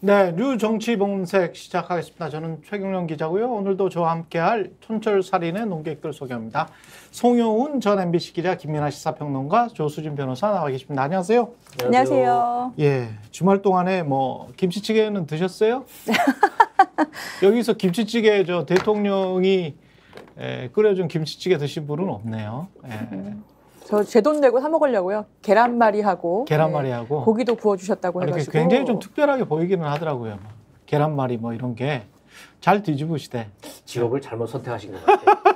네, 뉴정치본색 시작하겠습니다. 저는 최경영 기자고요. 오늘도 저와 함께할 촌철살인의 논객들 소개합니다. 송영훈 전 MBC 기자, 김민아 시사평론가, 조수진 변호사 나와 계십니다. 안녕하세요. 안녕하세요. 예, 주말 동안에 뭐 김치찌개는 드셨어요? 여기서 김치찌개 저 대통령이 끓여준 김치찌개 드신 분은 없네요. 예. 저 제 돈 내고 사 먹으려고요. 계란말이하고 고기도 구워주셨다고 해가지고 굉장히 좀 특별하게 보이기는 하더라고요. 계란말이 뭐 이런 게 잘 뒤집으시대. 직업을 잘못 선택하신 것 같아요.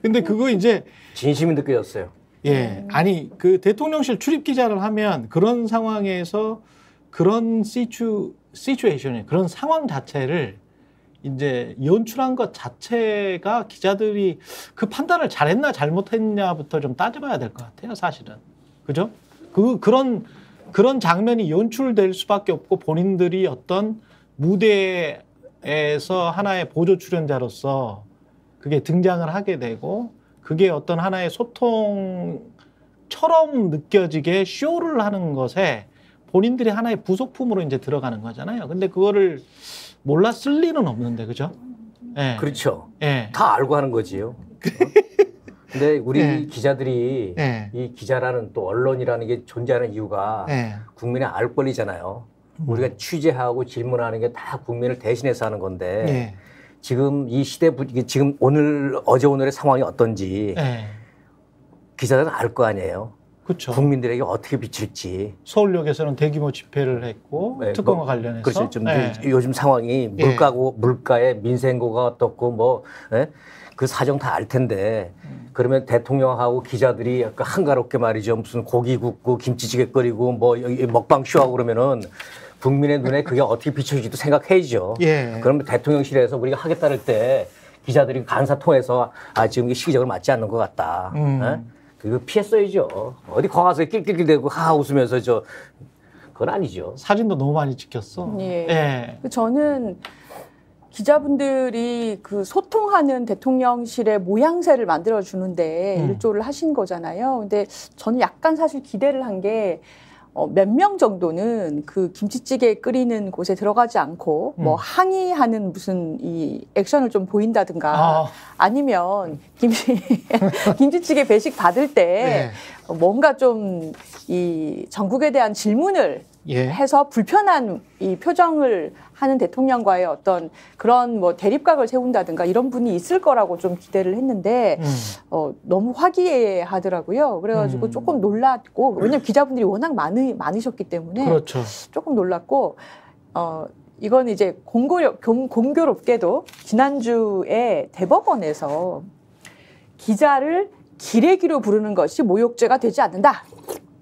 근데 그거 이제 진심이 느껴졌어요. 예, 아니 그 대통령실 출입 기자를 하면 그런 상황에서 그런 시츄에이션이 그런 상황 자체를 이제 연출한 것 자체가 기자들이 그 판단을 잘했나 잘못했냐부터 좀 따져봐야 될 것 같아요, 사실은. 그죠? 그런 장면이 연출될 수밖에 없고 본인들이 어떤 무대에서 하나의 보조 출연자로서 그게 등장을 하게 되고 그게 어떤 하나의 소통처럼 느껴지게 쇼를 하는 것에 본인들이 하나의 부속품으로 이제 들어가는 거잖아요. 근데 그거를 몰랐을 리는 없는데, 그죠? 예. 그렇죠. 예. 다 알고 하는 거지요. 근데 우리 기자들이 이 기자라는 또 언론이라는 게 존재하는 이유가 국민의 알 권리잖아요. 우리가 취재하고 질문하는 게 다 국민을 대신해서 하는 건데 지금 이 시대 지금 어제 오늘의 상황이 어떤지 기자들은 알 거 아니에요. 그렇죠. 국민들에게 어떻게 비칠지. 서울역에서는 대규모 집회를 했고 특검과 관련해서. 그렇죠. 좀 요즘 상황이 물가의 민생고가 어떻고 그 사정 다 알 텐데 그러면 대통령하고 기자들이 약간 한가롭게 말이죠. 무슨 고기 굽고 김치찌개 끓이고 먹방 쇼하고 그러면은 국민의 눈에 그게 어떻게 비춰질지도 생각해야죠. 그러면 대통령실에서 우리가 하겠다 할 때 기자들이 간사 통해서 지금 이게 시기적으로 맞지 않는 것 같다. 그거 피했어야죠. 어디 거가서 낄낄낄대고 웃으면서 그건 아니죠. 사진도 너무 많이 찍혔어. 저는 기자분들이 그 소통하는 대통령실의 모양새를 만들어 주는데 일조를 하신 거잖아요. 근데 저는 약간 사실 기대를 한 게 몇 명 정도는 그 김치찌개 끓이는 곳에 들어가지 않고 항의하는 무슨 이 액션을 좀 보인다든가 아니면 김치찌개 배식 받을 때 뭔가 좀 이 정국에 대한 질문을 해서 불편한 이 표정을 하는 대통령과의 어떤 그런 대립각을 세운다든가 이런 분이 있을 거라고 좀 기대를 했는데 너무 화기애애하더라고요. 그래가지고 조금 놀랐고 왜냐면 기자분들이 워낙 많으셨기 때문에 조금 놀랐고 이건 이제 공교롭게도 지난주에 대법원에서 기자를 기레기로 부르는 것이 모욕죄가 되지 않는다.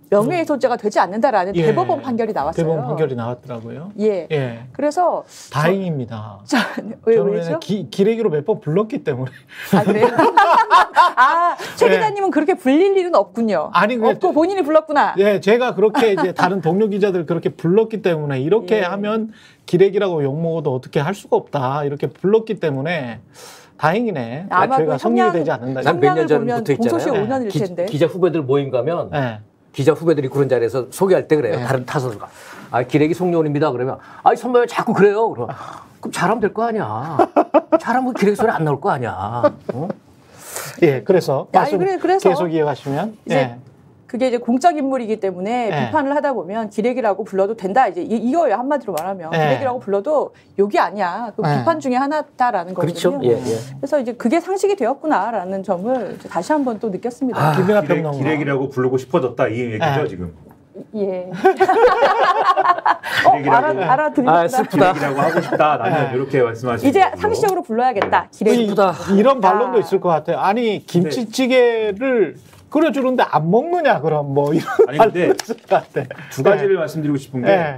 명예훼손죄가 되지 않는다라는 대법원 판결이 나왔어요. 대법원 판결이 나왔더라고요. 그래서 다행입니다. 왜죠? 기레기로 몇 번 불렀기 때문에. 그래요? 최 기자님은 그렇게 불릴 일은 없군요. 없고 본인이 불렀구나. 제가 그렇게 이제 다른 동료 기자들 그렇게 불렀기 때문에 이렇게 하면 기레기라고 욕먹어도 어떻게 할 수가 없다. 이렇게 불렀기 때문에 다행이네. 아마 죄가 성립이 되지 않는다. 난 몇 년 전부터 있잖아요. 공소시 5년일 텐데. 기자 후배들 모임 가면 기자 후배들이 그런 자리에서 소개할 때 그래요. 다른 타선수가. 기레기 송영훈입니다. 그러면 선배 왜 자꾸 그래요? 그럼 잘하면 될 거 아니야. 잘하면 기레기 소리 안 나올 거 아니야. 그래서 그래서 계속 이어가시면 그게 이제 공적 인물이기 때문에 비판을 하다 보면 기레기라고 불러도 된다. 이제 이거예요. 한마디로 말하면 기레기라고 불러도 욕이 아니야. 그 비판 중에 하나다라는 거거든요. 그렇죠. 그래서 이제 그게 상식이 되었구나라는 점을 다시 한번 또 느꼈습니다. 김민아 평론가. 기레기라고 부르고 싶어졌다 이 얘기죠 지금. 알아들으셨구나. 슬프다. 기레기라고 하고 싶다. 나는 이렇게 말씀하시는 이제 거고요. 상식적으로 불러야겠다. 기레기다. 이런 반론도 있을 것 같아요. 아니 김치찌개를 끓여주는데 안 먹느냐 그럼 이런 근데 두 가지를 말씀드리고 싶은 게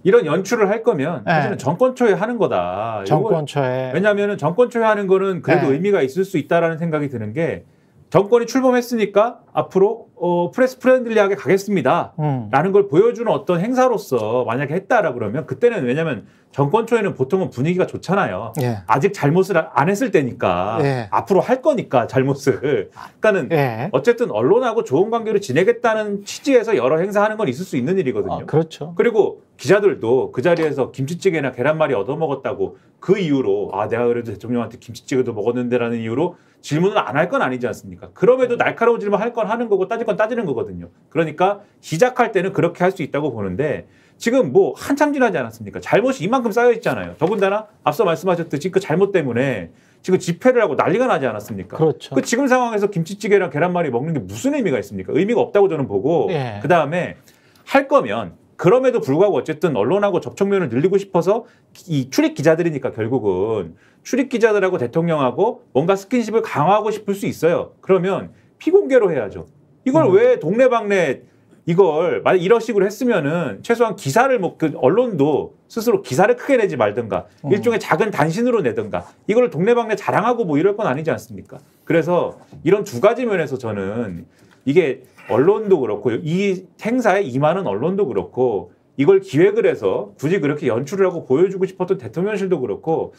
이런 연출을 할 거면 사실은 정권 초회하는 거다. 정권 초회. 왜냐하면 정권 초회하는 거는 그래도 의미가 있을 수 있다라는 생각이 드는 게 정권이 출범했으니까 앞으로 프레스 프렌들리하게 가겠습니다. 라는 걸 보여주는 어떤 행사로서 만약에 했다라 그러면 그때는 왜냐하면 정권 초에는 보통은 분위기가 좋잖아요. 아직 잘못을 안 했을 때니까 앞으로 할 거니까 잘못을. 그러니까는 어쨌든 언론하고 좋은 관계로 지내겠다는 취지에서 여러 행사하는 건 있을 수 있는 일이거든요. 그렇죠. 그리고 기자들도 그 자리에서 김치찌개나 계란말이 얻어먹었다고 그 이유로 내가 그래도 대통령한테 김치찌개도 먹었는데라는 이유로 질문을 안 할 건 아니지 않습니까? 그럼에도 날카로운 질문 할 건 하는 거고 따질 건 따지는 거거든요. 그러니까 시작할 때는 그렇게 할 수 있다고 보는데 지금 뭐 한참 지나지 않았습니까? 잘못이 이만큼 쌓여 있잖아요. 더군다나 앞서 말씀하셨듯이 그 잘못 때문에 지금 집회를 하고 난리가 나지 않았습니까? 그렇죠. 그 지금 상황에서 김치찌개랑 계란말이 먹는 게 무슨 의미가 있습니까? 의미가 없다고 저는 보고 예. 그다음에 할 거면 그럼에도 불구하고 어쨌든 언론하고 접촉면을 늘리고 싶어서 이 출입 기자들이니까 결국은 출입 기자들하고 대통령하고 뭔가 스킨십을 강화하고 싶을 수 있어요. 그러면 피공개로 해야죠. 이걸 왜 동네방네 이걸 만약 이런 식으로 했으면은 최소한 기사를 그 언론도 스스로 기사를 크게 내지 말든가 일종의 작은 단신으로 내든가 이걸 동네방네 자랑하고 뭐 이럴 건 아니지 않습니까? 그래서 이런 두 가지 면에서 저는 이게 언론도 그렇고 이 행사에 임하는 언론도 그렇고 이걸 기획을 해서 굳이 그렇게 연출을 하고 보여주고 싶었던 대통령실도 그렇고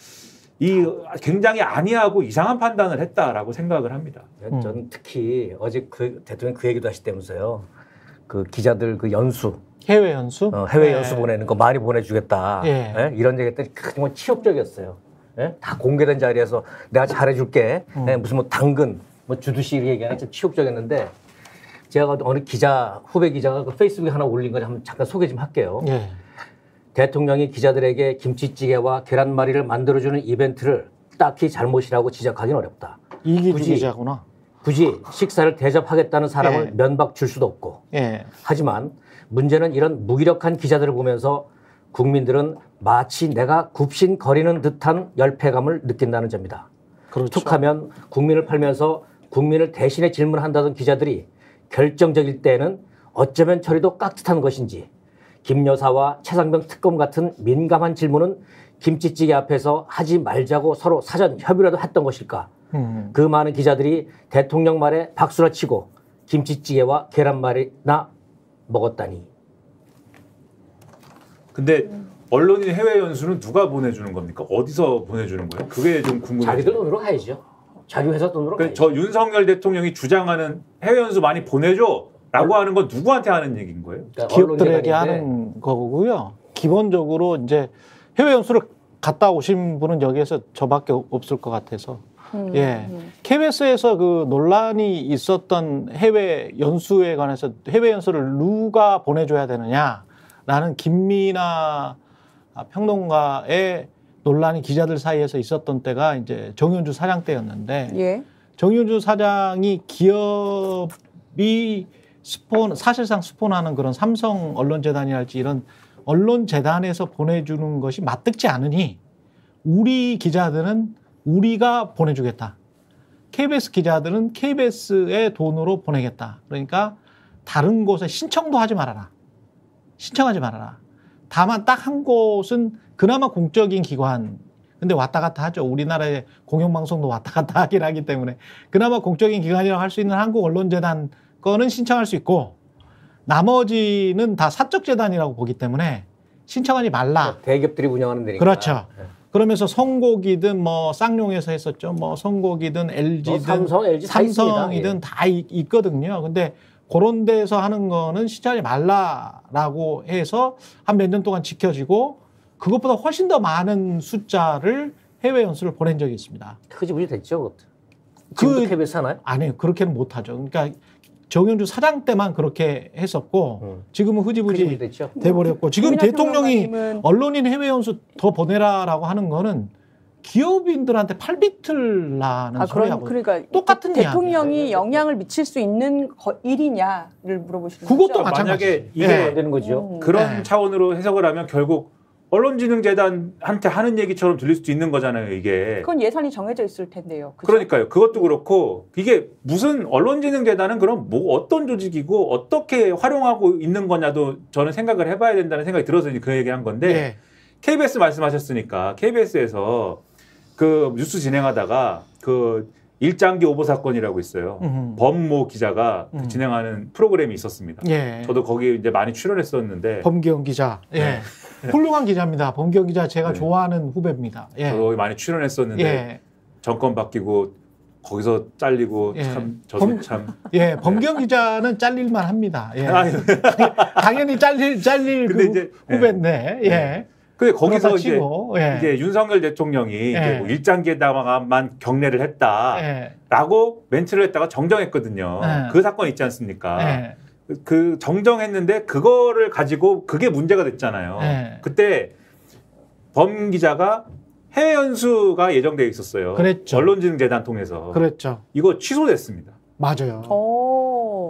이 굉장히 안이하고 이상한 판단을 했다라고 생각을 합니다. 저는 특히 어제 그 대통령 그 얘기도 하시다면서요. 그 기자들 그 연수 해외 연수? 해외 연수 보내는 거 많이 보내주겠다. 예. 예? 이런 얘기 했더니 정말 치욕적이었어요. 예? 다 공개된 자리에서 내가 잘해줄게. 예? 무슨 뭐 당근, 뭐 주두씨 이렇게 얘기하는 참 치욕적이었는데 제가 어느 기자 후배 기자가 그 페이스북에 하나 올린 거 한번 잠깐 소개 좀 할게요. 예. 대통령이 기자들에게 김치찌개와 계란말이를 만들어주는 이벤트를 딱히 잘못이라고 지적하기는 어렵다. 이기주 기자구나. 굳이 식사를 대접하겠다는 사람을 예. 면박 줄 수도 없고. 예. 하지만 문제는 이런 무기력한 기자들을 보면서 국민들은 마치 내가 굽신거리는 듯한 열패감을 느낀다는 점이다. 그렇죠. 툭하면 국민을 팔면서 국민을 대신해 질문한다던 기자들이 결정적일 때는 어쩌면 처리도 깍듯한 것인지 김 여사와 최상병 특검 같은 민감한 질문은 김치찌개 앞에서 하지 말자고 서로 사전 협의라도 했던 것일까? 그 많은 기자들이 대통령 말에 박수를 치고 김치찌개와 계란말이나 먹었다니. 근데 언론인 해외 연수는 누가 보내주는 겁니까? 어디서 보내주는 거예요? 그게 좀 궁금해요. 자기들 돈으로 가야죠. 자기 회사 돈으로 가야죠. 저 윤석열 대통령이 주장하는 해외 연수 많이 보내줘라고 하는 건 누구한테 하는 얘기인 거예요? 그러니까 기업들에게 하는 거고요. 기본적으로 이제 해외 연수를 갔다 오신 분은 여기에서 저밖에 없을 것 같아서. 예. KBS에서 그 논란이 있었던 해외 연수에 관해서 해외 연수를 누가 보내줘야 되느냐라는 김민아 평론가의 논란이 기자들 사이에서 있었던 때가 이제 정윤주 사장 때였는데 예. 정윤주 사장이 기업이 사실상 스폰하는 그런 삼성 언론재단이랄지 이런 언론재단에서 보내주는 것이 맞득지 않으니 우리 기자들은 우리가 보내주겠다. KBS 기자들은 KBS의 돈으로 보내겠다. 그러니까 다른 곳에 신청도 하지 말아라. 신청하지 말아라. 다만 딱 한 곳은 그나마 공적인 기관. 근데 왔다 갔다 하죠. 우리나라의 공영방송도 왔다 갔다 하긴 하기 때문에 그나마 공적인 기관이라고 할 수 있는 한국언론재단 거는 신청할 수 있고 나머지는 다 사적재단이라고 보기 때문에 신청하지 말라. 대기업들이 운영하는 데니까. 그렇죠. 그러면서 성곡이든 뭐 쌍용에서 했었죠. 뭐 성곡이든 LG든 삼성, LG 다 삼성이든 다 있거든요. 근데 그런 데서 하는 거는 신청하지 말라라고 해서 한 몇 년 동안 지켜지고 그것보다 훨씬 더 많은 숫자를 해외 연수를 보낸 적이 있습니다. 흐지부지 됐죠. 지금도 KBS 하나요? 아니요. 그렇게는 못하죠. 그러니까 정윤주 사장 때만 그렇게 했었고 지금은 흐지부지 돼버렸고 지금 대통령이 언론인 해외 연수 더 보내라라고 하는 거는 기업인들한테 팔비틀라는 소리하고 그러니까 똑같은 대통령이 이야기예요. 영향을 미칠 수 있는 일이냐를 물어보시는 그것도 거죠? 만약에 이게 안 되는 거죠. 그런 차원으로 해석을 하면 결국 언론진흥재단한테 하는 얘기처럼 들릴 수도 있는 거잖아요, 이게. 그건 예산이 정해져 있을 텐데요. 그죠? 그러니까요. 그것도 그렇고 이게 무슨 언론진흥재단은 그럼 뭐 어떤 조직이고 어떻게 활용하고 있는 거냐도 저는 생각을 해봐야 된다는 생각이 들어서 그 얘기한 건데 예. KBS 말씀하셨으니까 KBS에서 그 뉴스 진행하다가 그 일장기 오보 사건이라고 있어요. 범모 기자가 진행하는 프로그램이 있었습니다. 예. 저도 거기 이제 많이 출연했었는데 범기영 기자. 예. 훌륭한 기자입니다. 범기영 기자 제가 좋아하는 후배입니다. 예. 저도 거기 많이 출연했었는데 예. 정권 바뀌고 거기서 잘리고 예. 참 저도 참. 예, 범경 기자는 잘릴만 합니다. 예. 당연히 잘릴 근데 그 이제, 후배인데. 예. 예. 근데 거기서 그러다 이제, 치고, 예. 이제 윤석열 대통령이 이제 뭐 일장기에다만 경례를 했다라고 멘트를 했다가 정정했거든요. 예. 그 사건 있지 않습니까? 예. 그 정정했는데 그거를 가지고 그게 문제가 됐잖아요. 예. 그때 범 기자가 해외 연수가 예정되어 있었어요. 그랬죠. 언론진흥재단 통해서. 그랬죠. 이거 취소됐습니다. 맞아요.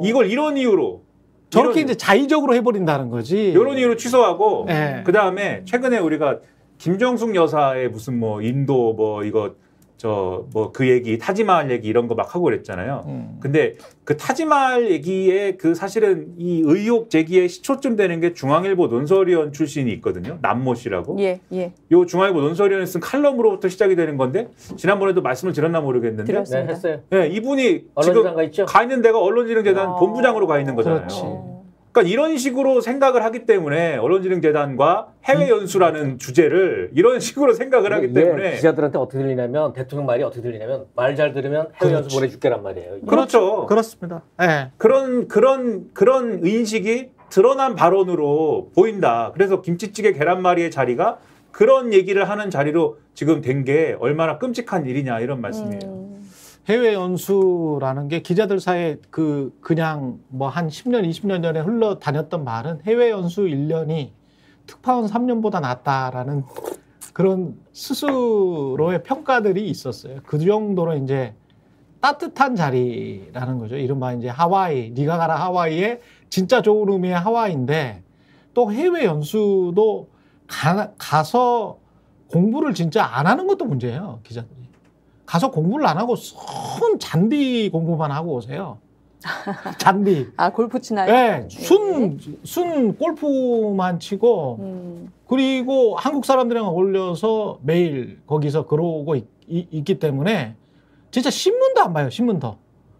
이걸 이런 이유로 저렇게 이제 자의적으로 해버린다는 거지. 이런 이유로 취소하고 예. 그 다음에 최근에 우리가 김정숙 여사의 무슨 뭐 인도 뭐 이거 저 뭐 그 얘기 타지마할 얘기 이런 거 막 하고 그랬잖아요. 근데 그 타지마할 얘기에 그 사실은 이 의혹 제기의 시초점 되는 게 중앙일보 논설위원 출신이 있거든요. 남모 씨라고. 예, 예. 요 중앙일보 논설위원이 쓴 칼럼으로부터 시작이 되는 건데 지난번에도 말씀을 드렸나 모르겠는데. 들었습니다. 네, 했어요. 네, 이분이 언론지당 지금 가 있죠? 가 있는 데가 언론진흥재단 본부장으로 가 있는 거잖아요. 그렇지. 그러니까 이런 식으로 생각을 하기 때문에 언론진흥재단과 해외 연수라는 주제를 이런 식으로 생각을 하기 때문에 기자들한테 어떻게 들리냐면 대통령 말이 어떻게 들리냐면 말 잘 들으면 해외 연수 그렇지. 보내줄게란 말이에요. 그렇죠. 그렇습니다. 예. 그런 인식이 드러난 발언으로 보인다. 그래서 김치찌개 계란말이의 자리가 그런 얘기를 하는 자리로 지금 된 게 얼마나 끔찍한 일이냐 이런 말씀이에요. 해외 연수라는 게 기자들 사이에 그냥 뭐 한 10년, 20년 전에 흘러다녔던 말은 해외 연수 1년이 특파원 3년보다 낫다라는 그런 스스로의 평가들이 있었어요. 그 정도로 이제 따뜻한 자리라는 거죠. 이른바 이제 하와이, 네가 가라 하와이의 진짜 좋은 의미의 하와이인데 또 해외 연수도 가서 공부를 진짜 안 하는 것도 문제예요, 기자들이. 가서 공부를 안 하고 순 잔디 공부만 하고 오세요. 잔디. 아, 골프 치나요? 네, 순 골프만 치고 그리고 한국 사람들이랑 어울려서 매일 거기서 그러고 있기 때문에 진짜 신문도 안 봐요. 신문도.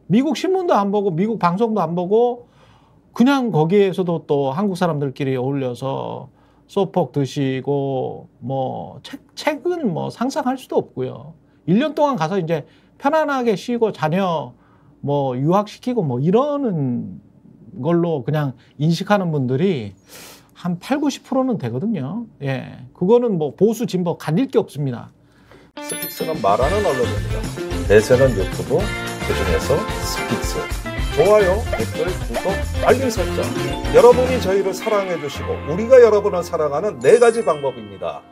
미국 신문도 안 보고 미국 방송도 안 보고 그냥 거기에서도 또 한국 사람들끼리 어울려서 소폭 드시고 뭐 책은 뭐 상상할 수도 없고요. 1년 동안 가서 이제 편안하게 쉬고 자녀 뭐 유학시키고 뭐 이러는 걸로 그냥 인식하는 분들이 한 8, 90%는 되거든요. 예. 그거는 뭐 보수 진보 가릴 게 없습니다. 스픽스는 말하는 언론입니다. 대세는 유튜브, 그중에서 스픽스. 좋아요, 댓글, 구독, 알림 설정. 여러분이 저희를 사랑해 주시고 우리가 여러분을 사랑하는 4가지 방법입니다.